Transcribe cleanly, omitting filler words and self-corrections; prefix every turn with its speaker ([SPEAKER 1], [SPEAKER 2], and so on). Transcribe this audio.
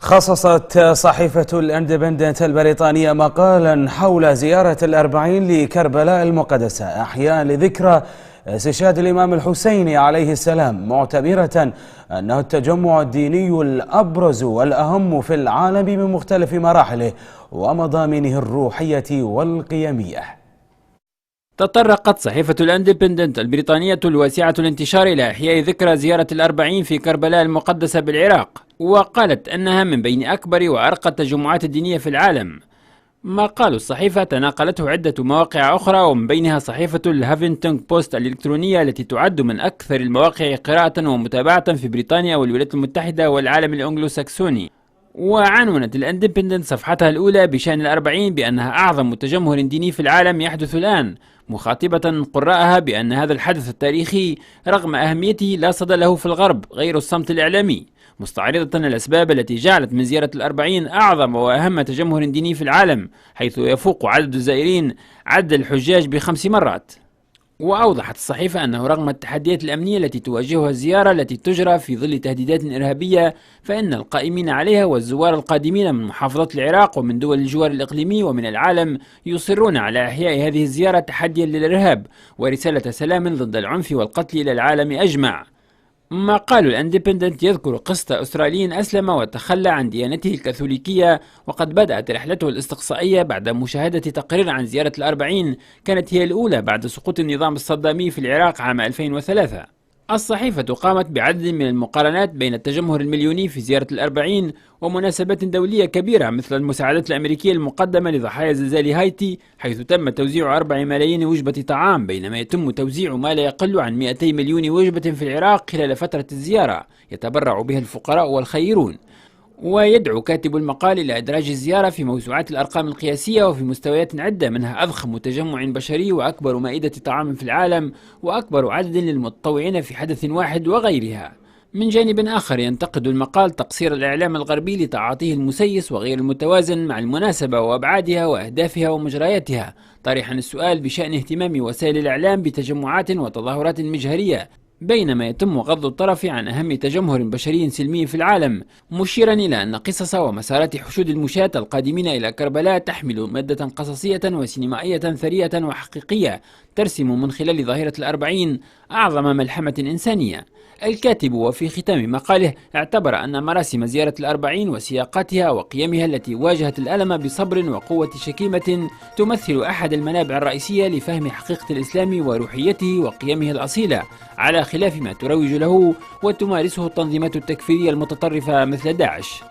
[SPEAKER 1] خصصت صحيفة الاندبندنت البريطانية مقالا حول زيارة الأربعين لكربلاء المقدسة أحياء لذكرى استشهاد الإمام الحسين عليه السلام، معتبرة أنه التجمع الديني الأبرز والأهم في العالم من مختلف مراحله ومضامنه الروحية والقيمية.
[SPEAKER 2] تطرقت صحيفة الاندبندنت البريطانية الواسعة الانتشار إلى إحياء ذكرى زيارة الأربعين في كربلاء المقدسة بالعراق، وقالت أنها من بين أكبر وأرقى التجمعات الدينية في العالم. مقال الصحيفة تناقلته عدة مواقع أخرى، ومن بينها صحيفة الهافينغتون بوست الإلكترونية التي تعد من أكثر المواقع قراءة ومتابعة في بريطانيا والولايات المتحدة والعالم الأنجلو ساكسوني. وعنونت الاندبندنت صفحتها الأولى بشأن الأربعين بأنها أعظم تجمهر ديني في العالم يحدث الآن، مخاطبة قراءها بأن هذا الحدث التاريخي رغم أهميته لا صدى له في الغرب غير الصمت الإعلامي، مستعرضة الأسباب التي جعلت من زيارة الأربعين أعظم وأهم تجمهر ديني في العالم، حيث يفوق عدد الزائرين عدد الحجاج ب5 مرات. وأوضحت الصحيفة أنه رغم التحديات الأمنية التي تواجهها الزيارة التي تجرى في ظل تهديدات إرهابية، فإن القائمين عليها والزوار القادمين من محافظات العراق ومن دول الجوار الإقليمي ومن العالم يصرون على إحياء هذه الزيارة تحديا للإرهاب ورسالة سلام ضد العنف والقتل إلى العالم أجمع. مقال الاندبندنت يذكر قصة أسترالي أسلم وتخلى عن ديانته الكاثوليكية، وقد بدأت رحلته الاستقصائية بعد مشاهدة تقرير عن زيارة الأربعين كانت هي الأولى بعد سقوط النظام الصدامي في العراق عام 2003. الصحيفة قامت بعدد من المقارنات بين التجمهر المليوني في زيارة الأربعين ومناسبات دولية كبيرة مثل المساعدات الأمريكية المقدمة لضحايا زلزال هايتي، حيث تم توزيع 4 ملايين وجبة طعام، بينما يتم توزيع ما لا يقل عن 200 مليون وجبة في العراق خلال فترة الزيارة يتبرع بها الفقراء والخيرون. ويدعو كاتب المقال إلى إدراج الزيارة في موسوعات الأرقام القياسية وفي مستويات عدة، منها أضخم تجمع بشري وأكبر مائدة طعام في العالم وأكبر عدد للمتطوعين في حدث واحد وغيرها. من جانب آخر ينتقد المقال تقصير الإعلام الغربي لتعاطيه المسيس وغير المتوازن مع المناسبة وأبعادها وأهدافها ومجرياتها، طارحا السؤال بشأن اهتمام وسائل الإعلام بتجمعات وتظاهرات مجهرية بينما يتم غض الطرف عن أهم تجمهر بشري سلمي في العالم، مشيرا إلى أن قصص ومسارات حشود المشاة القادمين إلى كربلاء تحمل مادة قصصية وسينمائية ثرية وحقيقية ترسم من خلال ظاهرة الأربعين أعظم ملحمة إنسانية. الكاتب وفي ختام مقاله اعتبر أن مراسم زيارة الأربعين وسياقاتها وقيمها التي واجهت الألم بصبر وقوة شكيمة تمثل أحد المنابع الرئيسية لفهم حقيقة الإسلام وروحيته وقيمه الأصيلة، على خلاف ما تروج له وتمارسه التنظيمات التكفيرية المتطرفة مثل داعش.